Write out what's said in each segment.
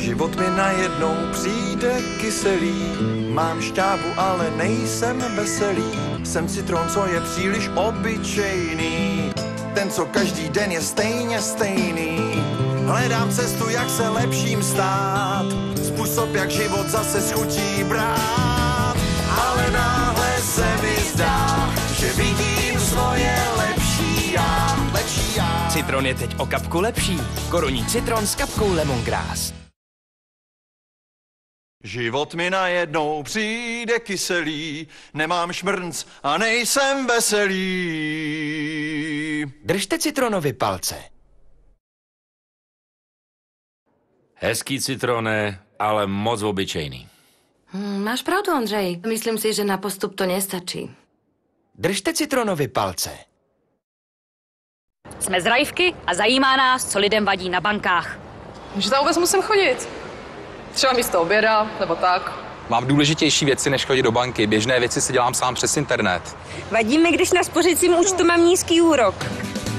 Život mi najednou přijde kyselý, mám šťávu, ale nejsem veselý. Jsem citron, co je příliš obyčejný, ten, co každý den je stejně stejný. Hledám cestu, jak se lepším stát, způsob, jak život zase schutí brát. Ale náhle se mi zdá, že vidím svoje lepší já, lepší já. Citron je teď o kapku lepší. Korunní citron s kapkou lemongrass. Život mi najednou přijde kyselý, nemám šmrnc a nejsem veselý. Držte citronovi palce. Hezký citrone, ale moc obyčejný. Máš pravdu, Ondřej. Myslím si, že na postup to nestačí. Držte citronovi palce. Jsme z Rajvky a zajímá nás, co lidem vadí na bankách. Že tam vůbec musím chodit. Třeba místo oběda, nebo tak. Mám důležitější věci, než chodit do banky. Běžné věci si dělám sám přes internet. Vadí mi, když na spořicím účtu mám nízký úrok.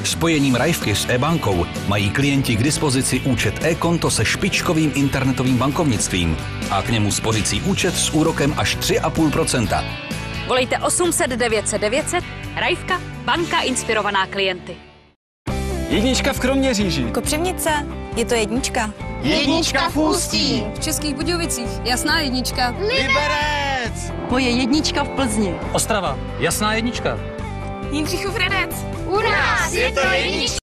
Spojením Rajvky s e-bankou mají klienti k dispozici účet e-konto se špičkovým internetovým bankovnictvím a k němu spořící účet s úrokem až 3,5%. Volejte 800 900 900, Rajvka, banka inspirovaná klienty. Jednička v Kroměříži. Kopřivnice, je to jednička. Jednička v Ústí. V Českých Budějovicích, jasná jednička. Liberec. Moje jednička v Plzni. Ostrava, jasná jednička. Jindřichův Hradec. U nás je to jednička.